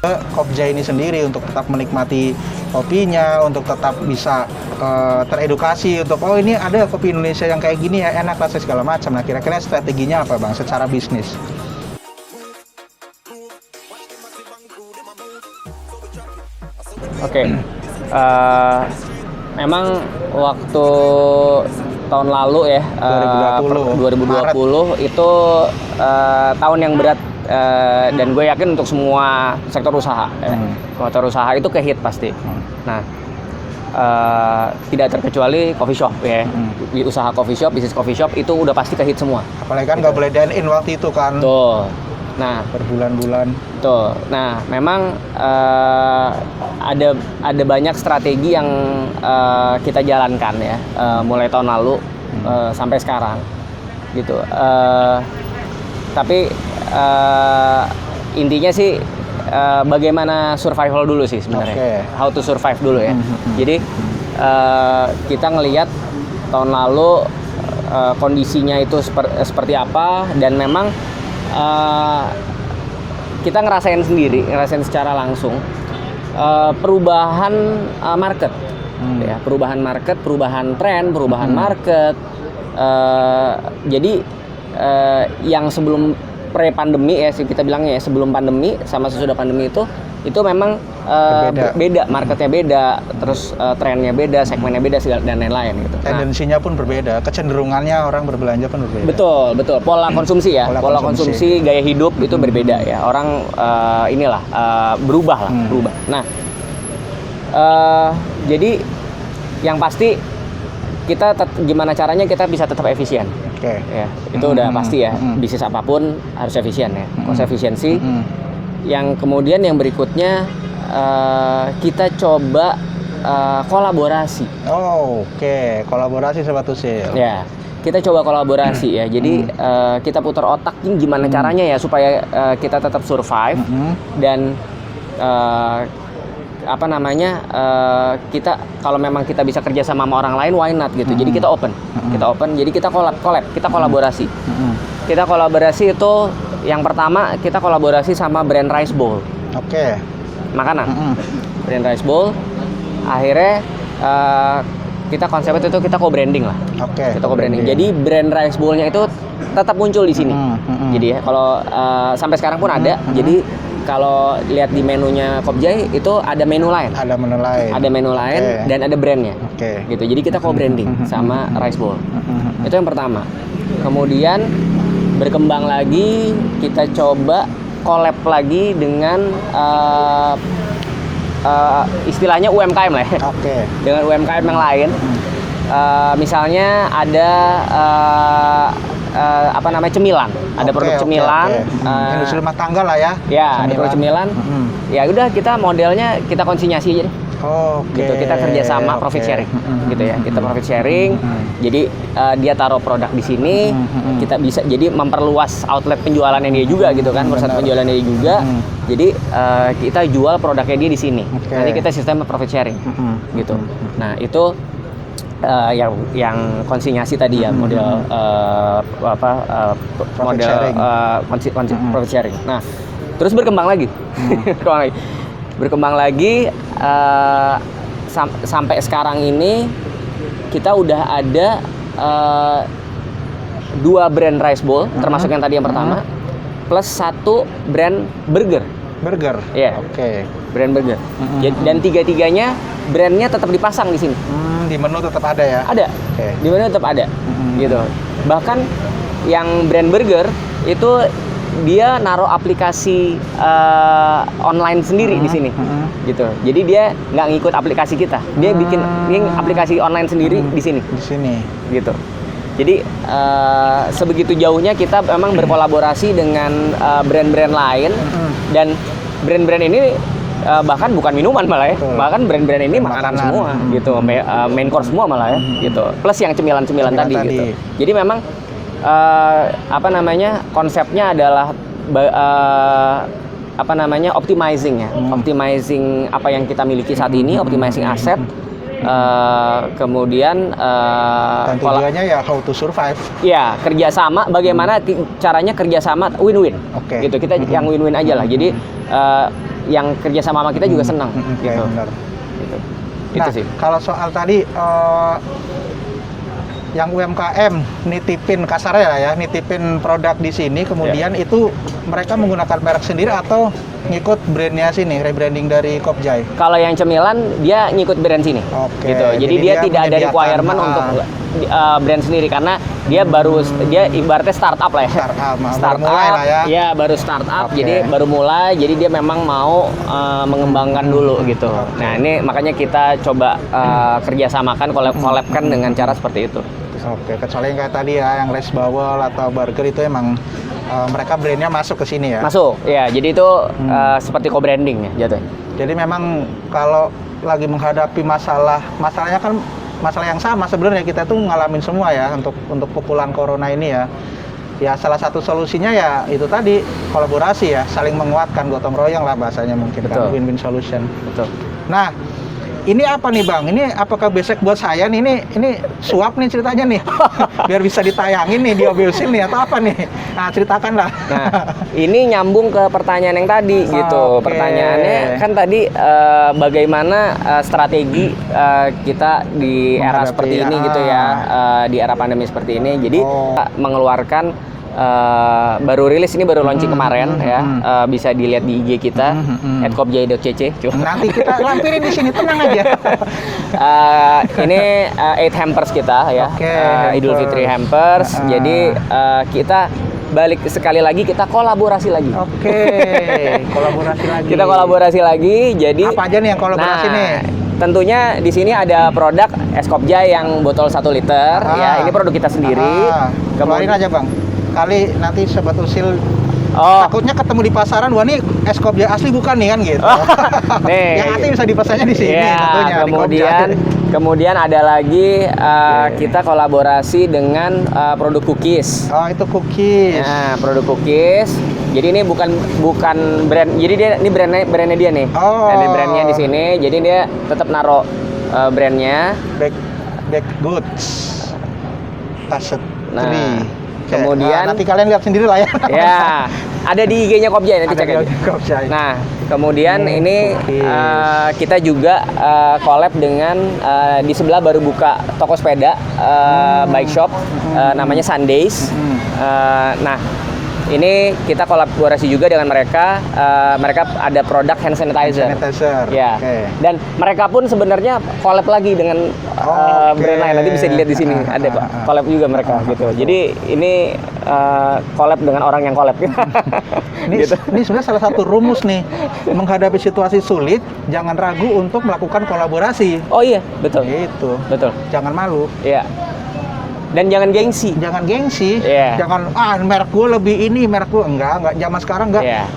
Kopjai ini sendiri untuk tetap menikmati kopinya, untuk tetap bisa teredukasi untuk oh ini ada kopi Indonesia yang kayak gini ya enak rasanya segala macam. Nah kira-kira strateginya apa Bang secara bisnis? Oke, memang waktu tahun lalu ya 2020 itu tahun yang berat. Dan gue yakin untuk semua sektor usaha, sektor usaha itu kehit pasti. Nah, tidak terkecuali coffee shop ya, usaha coffee shop, bisnis coffee shop itu udah pasti kehit semua. Apalagi kan nggak boleh dine in waktu itu kan. Tuh, nah berbulan-bulan. Tuh, nah memang ada banyak strategi yang kita jalankan ya, mulai tahun lalu sampai sekarang, gitu. Tapi intinya sih bagaimana survival dulu sih sebenarnya. How to survive dulu ya. Jadi kita ngelihat tahun lalu kondisinya itu seperti apa, dan memang kita ngerasain secara langsung perubahan market, ya, perubahan market, perubahan tren, perubahan market. Jadi yang sebelum pre-pandemi ya kita bilangnya ya, sebelum pandemi sama sesudah pandemi itu memang beda, marketnya beda, terus trennya beda, segmennya beda dan lain-lain gitu. Tendensinya pun berbeda, kecenderungannya orang berbelanja pun berbeda. Betul, pola konsumsi ya, pola konsumsi, gaya hidup itu berbeda ya. Orang berubah. Nah, jadi yang pasti kita gimana caranya kita bisa tetap efisien. Ya, itu udah pasti ya. Bisnis apapun harus efisien ya. Cost efisiensi. Yang kemudian yang berikutnya kita coba kolaborasi. Kolaborasi Sobat Usil. Ya, kita coba kolaborasi ya. Jadi kita putar otak gimana caranya ya supaya kita tetap survive dan kita kalau memang kita bisa kerja sama orang lain, why not gitu. Jadi kita open, jadi kita kita kolaborasi. Kita kolaborasi itu yang pertama kita kolaborasi sama brand rice bowl. Makanan. Brand rice bowl. Akhirnya kita konsepnya itu kita co-branding lah. Kita co-branding. Jadi brand rice bowl-nya itu tetap muncul di sini. Jadi ya kalau sampai sekarang pun ada. Jadi kalau lihat di menunya Kopjai itu ada menu lain. Ada menu lain dan ada brandnya. Gitu. Jadi kita co-branding sama rice bowl. Itu yang pertama. Kemudian berkembang lagi, kita coba collab lagi dengan istilahnya UMKM lah ya. Dengan UMKM yang lain. Misalnya ada cemilan, ada produk cemilan, industri rumah tangga lah ya. Ya, ada produk cemilan. Ya udah kita modelnya kita konsinyasi aja deh. Gitu, kita kerjasama profit sharing, gitu ya. Kita profit sharing. Jadi dia taruh produk di sini, kita bisa jadi memperluas outlet penjualannya dia juga gitu kan, pusat penjualannya dia juga. Jadi kita jual produknya dia di sini. Nanti kita sistem profit sharing, gitu. Nah itu yang konsinyasi tadi ya, model profit sharing. Nah, terus berkembang lagi. Sampai sekarang ini kita udah ada 2 brand rice bowl, termasuk yang tadi yang pertama, plus 1 brand burger. Ya. Brand burger. Dan tiga-tiganya brandnya tetap dipasang di sini. Di menu tetap ada ya? Ada. Di menu tetap ada. Gitu. Bahkan yang brand burger itu dia naruh aplikasi online sendiri di sini, gitu. Jadi dia nggak ngikut aplikasi kita, dia bikin aplikasi online sendiri di sini, gitu. Jadi sebegitu jauhnya kita memang berkolaborasi dengan brand-brand lain, dan brand-brand ini bahkan bukan minuman malah ya, bahkan brand-brand ini makanan semua, gitu, main course semua malah ya, gitu. Plus yang cemilan-cemilan tadi, gitu. Jadi memang konsepnya adalah optimizing ya, optimizing apa yang kita miliki saat ini, optimizing aset. Kemudian dan tujuannya ya how to survive. Ya, kerjasama, bagaimana caranya kerjasama win-win. Gitu, kita yang win-win aja lah. Jadi yang kerjasama sama kita juga senang. Gitu. Benar. Gitu. Nah, itu sih. Kalau soal tadi yang UMKM nitipin kasarnya lah ya, nitipin produk di sini, kemudian itu mereka menggunakan merek sendiri atau ngikut brandnya sini, rebranding dari Kopjai? Kalau yang cemilan dia ngikut brand sini, gitu. Jadi dia tidak ada requirement untuk brand sendiri karena dia ibaratnya startup lah ya. Startup lah ya. Ya, baru startup, jadi baru mulai, jadi dia memang mau mengembangkan dulu gitu. Nah, ini makanya kita coba kerjasamakan, collab-kan dengan cara seperti itu. Kecuali yang kayak tadi ya, yang rice bowl atau burger itu emang mereka brandnya masuk ke sini ya? Masuk, ya. Jadi itu seperti co-branding ya jatuhnya. Jadi memang kalau lagi menghadapi masalahnya kan masalah yang sama sebenarnya, kita tuh ngalamin semua ya untuk pukulan corona ini ya. Ya salah satu solusinya ya itu tadi, kolaborasi ya, saling menguatkan, gotong royong lah bahasanya mungkin. Kan, win-win solution. Betul. Nah, ini apa nih Bang? Ini apakah besek buat saya nih? Ini suap nih ceritanya nih. Biar bisa ditayangin nih, diobiusin nih atau apa nih? Nah, ceritakan lah. Nah, ini nyambung ke pertanyaan yang tadi gitu. Pertanyaannya kan tadi bagaimana strategi kita di era seperti ini gitu ya, di era pandemi seperti ini. Jadi mengeluarkan baru rilis ini, baru launching kemarin ya, bisa dilihat di IG kita @kopjai.cc. Nanti kita lampirin di sini, tenang aja. Ini 8 hampers kita ya, Idul Fitri hampers. Jadi kita balik sekali lagi, kita kolaborasi lagi. Kolaborasi lagi. Kita kolaborasi lagi. Jadi apa aja nih yang kolaborasi nih? Tentunya di sini ada produk es Kopjai yang botol 1 liter ya. Ini produk kita sendiri. Keluarin aja Bang. Kali nanti Sobat Usil takutnya ketemu di pasaran, wah nih es Kopjai asli bukan nih kan gitu. Nih. Yang nanti bisa dipesannya di sini tentunya. Kemudian ada lagi kita kolaborasi dengan produk cookies. Itu cookies. Nah, produk cookies. Jadi ini bukan brand. Jadi ini brandnya dia nih. Ini brandnya di sini. Jadi dia tetap naruh brandnya. Back goods. Nah, kemudian nanti kalian lihat sendiri lah ya. Ya, ada di IG-nya Kopjai, nanti cek aja. Nah, kemudian ini kita juga collab dengan di sebelah baru buka toko sepeda, bike shop, namanya Sundays. Nah, ini kita kolaborasi juga dengan mereka. Mereka ada produk hand sanitizer. Ya. Dan mereka pun sebenarnya collab lagi dengan brand lain. Nanti bisa dilihat di sini. Ada Pak, collab juga mereka gitu. Jadi ini collab dengan orang yang collab. Ini sebenarnya salah satu rumus nih, menghadapi situasi sulit, jangan ragu untuk melakukan kolaborasi. Oh iya, betul. Itu. Betul. Jangan malu. Iya. Dan jangan gengsi. Jangan merek gue lebih ini, merek gue enggak zaman sekarang enggak.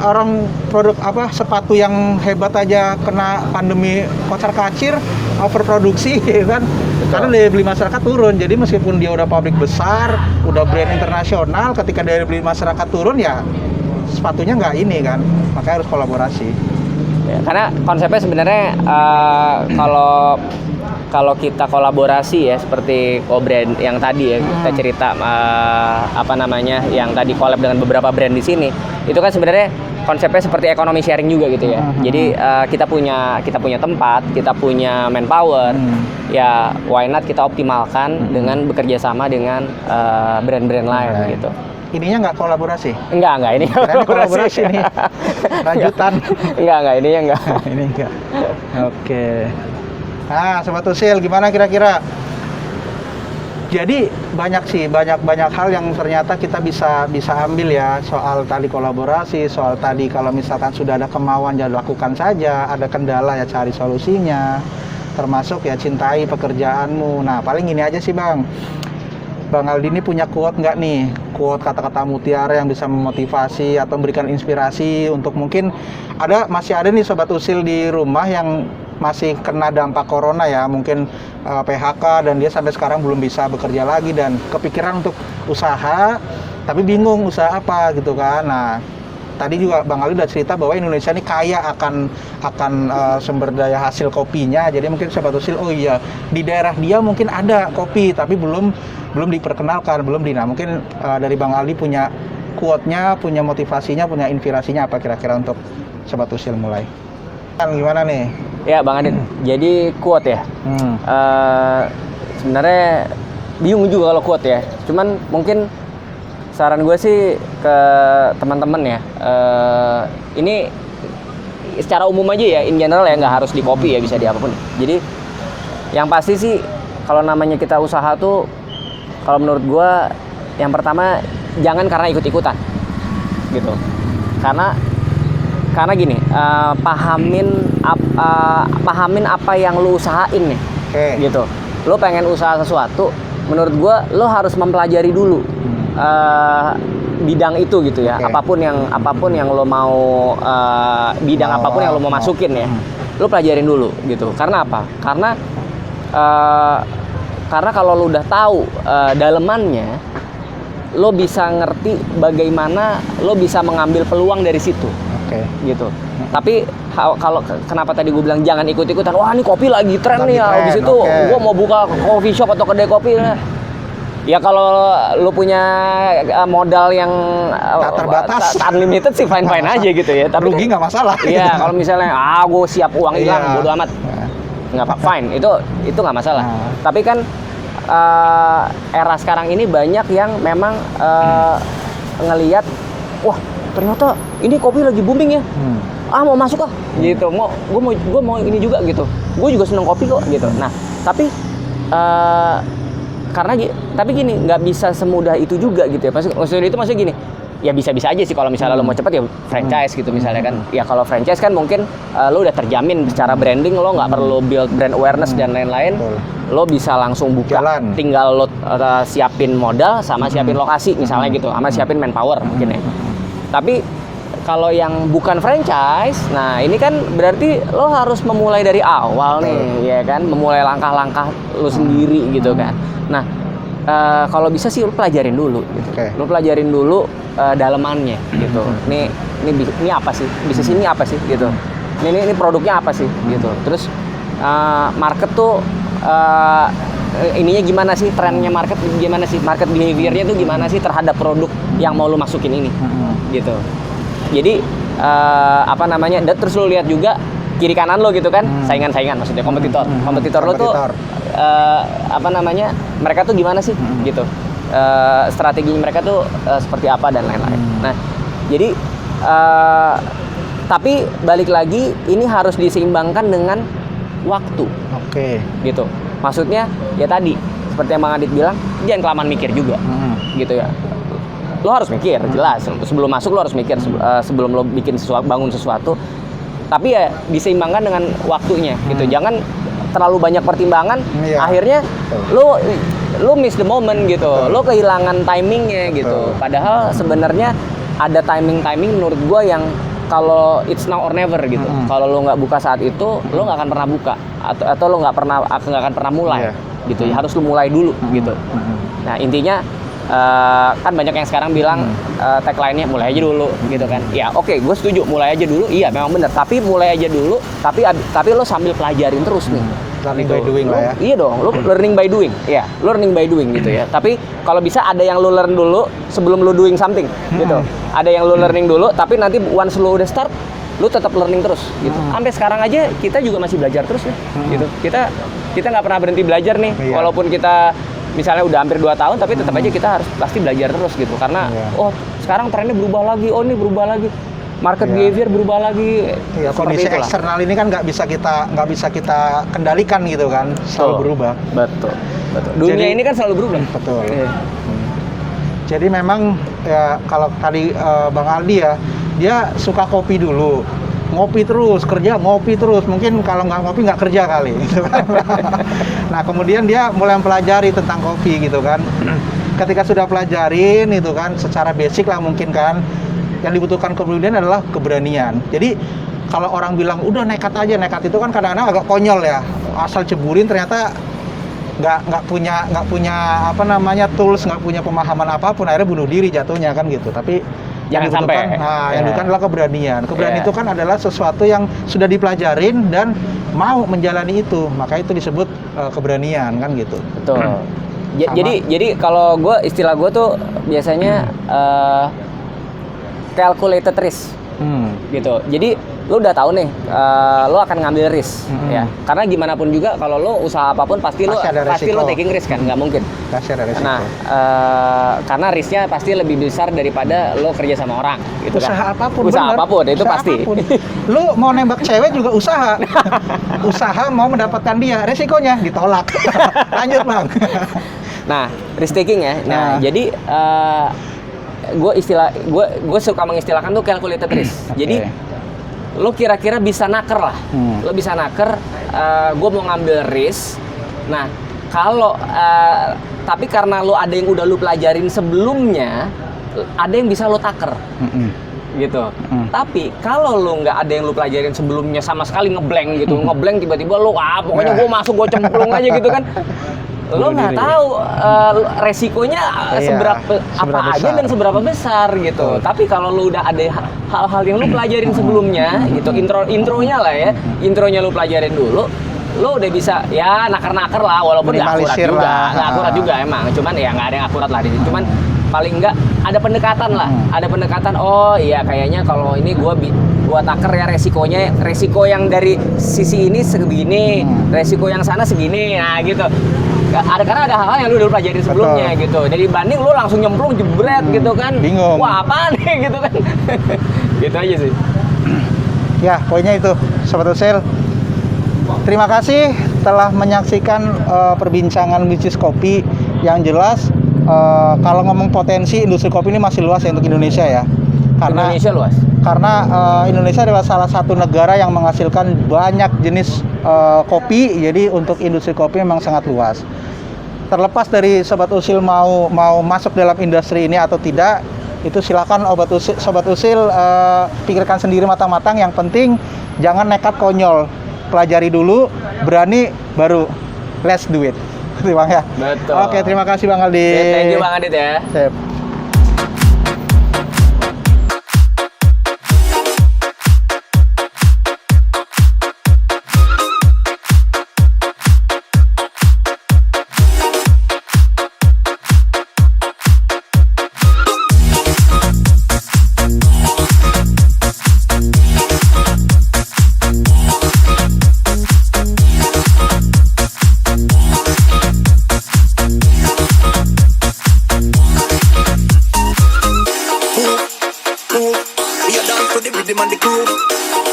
Orang produk sepatu yang hebat aja kena pandemi kocar-kacir, overproduksi kan. Betul. Karena daya beli masyarakat turun. Jadi meskipun dia udah pabrik besar, udah brand internasional, ketika daya beli masyarakat turun ya sepatunya nggak ini kan. Makanya harus kolaborasi. Ya, karena konsepnya sebenarnya kalau kita kolaborasi ya, seperti co-brand yang tadi ya, kita cerita yang tadi collab dengan beberapa brand di sini, itu kan sebenarnya konsepnya seperti ekonomi sharing juga gitu ya. Jadi kita punya tempat, kita punya manpower, ya why not kita optimalkan dengan bekerja sama dengan brand-brand lain gitu. Ininya nggak kolaborasi? Enggak, ini kolaborasi nih. Lanjutan. Enggak, ininya enggak. Ini enggak. Oke. Nah, Sobat Usil, gimana kira-kira? Jadi banyak hal yang ternyata kita bisa ambil ya, soal tadi kolaborasi, soal tadi kalau misalkan sudah ada kemauan ya lakukan saja, ada kendala ya cari solusinya, termasuk ya cintai pekerjaanmu. Nah paling ini aja sih Bang Aldi ini punya quote nggak nih, quote kata-kata mutiara yang bisa memotivasi atau memberikan inspirasi untuk mungkin masih ada nih Sobat Usil di rumah yang masih kena dampak corona ya, mungkin PHK dan dia sampai sekarang belum bisa bekerja lagi dan kepikiran untuk usaha tapi bingung usaha apa gitu kan. Nah tadi juga Bang Ali udah cerita bahwa Indonesia ini kaya akan sumber daya hasil kopinya, jadi mungkin Sobat Usil oh iya di daerah dia mungkin ada kopi tapi belum diperkenalkan, nah mungkin dari Bang Ali punya quote-nya, punya motivasinya, punya inspirasinya apa kira-kira untuk Sobat Usil mulai kan gimana nih? Ya Bang Adit, jadi quote ya. Sebenarnya bingung juga kalau quote ya. Cuman mungkin saran gue sih ke teman-teman ya. Ini secara umum aja ya, in general ya, nggak harus di kopi ya, bisa di apapun. Jadi yang pasti sih kalau namanya kita usaha tuh, kalau menurut gue yang pertama jangan karena ikut-ikutan gitu. Karena gini, pahamin apa yang lu usahain nih, gitu. Lu pengen usaha sesuatu, menurut gua lu harus mempelajari dulu bidang itu gitu ya. Apapun yang lo mau apapun yang lo mau masukin ya, lu pelajarin dulu gitu. Karena apa? Karena kalau lu udah tahu dalemannya, lo bisa ngerti bagaimana lo bisa mengambil peluang dari situ. Gitu. Tapi kalau kenapa tadi gue bilang jangan ikut-ikutan, wah ini kopi lagi tren nih ya, habis itu gue mau buka coffee shop atau kedai kopi. Ya kalau lu punya modal yang terbatas, unlimited sih fine-fine aja gitu ya. Tapi rugi nggak masalah. Iya, kalau misalnya gue siap uang hilang, bodo amat, nggak apa, fine, itu nggak masalah. Tapi kan era sekarang ini banyak yang memang ngelihat, wah ternyata ini kopi lagi booming ya, mau masuk gitu, gue mau ini juga gitu, gue juga seneng kopi kok gitu. Nah tapi tapi gini, nggak bisa semudah itu juga gitu ya. Maksudnya gini, ya bisa-bisa aja sih kalau misalnya lo mau cepet ya franchise gitu misalnya kan. Ya kalau franchise kan mungkin lo udah terjamin secara branding, lo nggak perlu build brand awareness dan lain-lain. Lo bisa langsung buka, tinggal lo siapin modal sama siapin lokasi misalnya gitu, sama siapin manpower mungkin ya. Tapi kalau yang bukan franchise, nah ini kan berarti lo harus memulai dari awal nih, ya kan, memulai langkah-langkah lo sendiri gitu kan. Nah kalau bisa sih lo pelajarin dulu gitu. Lo pelajarin dulu dalemannya gitu. Ini apa sih? Bisnis ini apa sih gitu. Ini produknya apa sih gitu. Terus market tuh ininya gimana sih, trennya market gimana sih, market behaviornya tuh gimana sih terhadap produk yang mau lo masukin ini gitu. Jadi terus lo lihat juga kiri kanan lo gitu kan, saingan maksudnya kompetitor lo tuh mereka tuh gimana sih gitu, strateginya mereka tuh seperti apa dan lain-lain. Nah jadi tapi balik lagi ini harus diseimbangkan dengan waktu. Gitu. Maksudnya ya tadi seperti yang Bang Adit bilang, jangan kelamaan mikir juga. Gitu ya. Lo harus mikir, jelas. Sebelum masuk lo harus mikir, sebelum lo bangun sesuatu. Tapi ya diseimbangkan dengan waktunya gitu. Jangan terlalu banyak pertimbangan, akhirnya lo miss the moment gitu. Lo kehilangan timingnya gitu. Padahal sebenarnya ada timing menurut gua yang kalau it's now or never gitu. Kalau lo nggak buka saat itu, lo nggak akan pernah buka atau lo nggak akan pernah mulai gitu. Ya, harus lo mulai dulu gitu. Nah intinya kan banyak yang sekarang bilang tagline-nya mulai aja dulu gitu kan. Ya oke, gue setuju, mulai aja dulu. Iya memang benar. Tapi mulai aja dulu. Tapi lo sambil pelajarin terus nih. Learning by doing lah ya. Iya dong, lo learning by doing. Iya, learning by doing gitu ya. Tapi kalau bisa ada yang lo learn dulu sebelum lo doing something gitu. Ada yang lo learning dulu, tapi nanti once lo udah start, lo tetap learning terus gitu. Sampai sekarang aja kita juga masih belajar terus nih gitu. Kita nggak pernah berhenti belajar nih, walaupun kita misalnya udah hampir 2 tahun, tapi tetap aja kita harus pasti belajar terus gitu. Karena sekarang trennya berubah lagi, ini berubah lagi. Market behavior berubah lagi. Kondisi eksternal ini kan nggak bisa kita kendalikan gitu kan, selalu berubah. Betul. Dunia Jadi- ini kan selalu berubah. Betul. Iya. Jadi memang ya kalau tadi Bang Aldi ya, dia suka kopi dulu, ngopi terus, kerja ngopi terus. Mungkin kalau nggak ngopi nggak kerja kali. Gitu kan. Nah kemudian dia mulai mempelajari tentang kopi gitu kan. Ketika sudah pelajarin itu kan, secara basic lah mungkin kan, yang dibutuhkan kemudian adalah keberanian. Jadi kalau orang bilang udah nekat aja, nekat itu kan kadang-kadang agak konyol ya, asal ceburin ternyata nggak punya apa namanya tools, nggak punya pemahaman apapun, akhirnya bunuh diri jatuhnya kan gitu. Tapi yang Jangan dibutuhkan, sampai. nah, yang Ya. dibutuhkan adalah keberanian. Keberanian Ya. itu kan adalah sesuatu yang sudah dipelajarin dan mau menjalani itu, maka itu disebut keberanian kan gitu. Betul. Sama. Jadi kalau istilah gue tuh biasanya calculated risk gitu. Jadi lu udah tahu nih, lu akan ngambil risk ya. Karena gimana pun juga kalau lu usaha apapun pasti lu Pasti ada resiko. taking risk kan, nggak mungkin. Kasih ada resiko. Nah, karena risknya pasti lebih besar daripada lo kerja sama orang gitu Usaha kan. apapun, Usaha bener. apapun itu Usaha pasti. apapun. Lu mau nembak cewek juga usaha. Usaha mau mendapatkan dia, resikonya ditolak. Lanjut Bang. Nah, risk taking ya. Nah, Nah. jadi gue suka mengistilahkan tuh calculated risk. Oke. Jadi lo kira-kira bisa naker lah. Lo bisa naker. Gue mau ngambil risk. Nah, kalau tapi karena lo ada yang udah lo pelajarin sebelumnya, ada yang bisa lo taker. Gitu. Tapi kalau lo nggak ada yang lo pelajarin sebelumnya sama sekali ngeblank gitu, ngeblank tiba-tiba lo pokoknya gue masuk gue cemplung aja gitu kan. Lo Bunuh nggak diri. tahu resikonya Iya, seberapa seberapa apa aja besar. dan seberapa besar gitu. Tapi kalau lo udah ada hal-hal yang lo pelajarin sebelumnya gitu, intronya lah ya, intronya lo pelajarin dulu, lo udah bisa ya nakar-nakar lah, walaupun nggak akurat Minimalisir juga, lah. nggak akurat juga emang. Cuman ya nggak ada yang akurat lah di situ. Cuman paling nggak ada pendekatan lah, ada pendekatan. Oh iya kayaknya kalau ini gua taker ya resiko yang dari sisi ini segini, resiko yang sana segini, nah gitu. Karena ada hal-hal yang lu udah pelajarin sebelumnya gitu. Jadi banding lu langsung nyemplung jebret gitu kan. Bingung. Wah apa nih gitu kan. Gitu aja sih. Ya, poinnya itu, Sobat Usil. Terima kasih telah menyaksikan perbincangan bisnis kopi. Yang jelas, kalau ngomong potensi industri kopi ini masih luas ya untuk Indonesia ya. Karena Indonesia luas. Indonesia adalah salah satu negara yang menghasilkan banyak jenis kopi. Jadi untuk industri kopi memang sangat luas. Terlepas dari Sobat Usil mau masuk dalam industri ini atau tidak, itu silakan Sobat Usil pikirkan sendiri matang-matang. Yang penting jangan nekat konyol, pelajari dulu, berani baru let's do it. Gitu Bang ya. Betul. Oke, terima kasih Bang Aldi. Thank you Bang Adit ya. Sip. We a dance to the rhythm and the groove.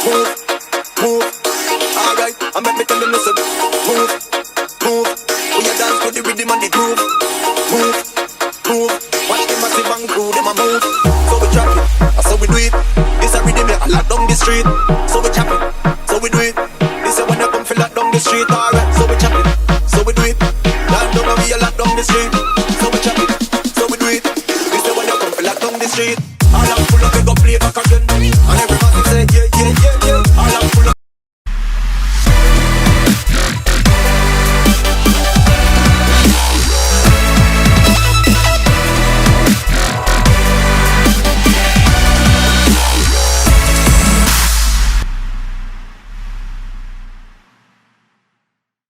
Move. Alright, I make me tell them listen. Move. We a dance to the rhythm and the groove. Move. Watch them massive and crew, them a move. So we drop it, that's how we do it. This a rhythm, yeah, I lock down the street. So we chop it,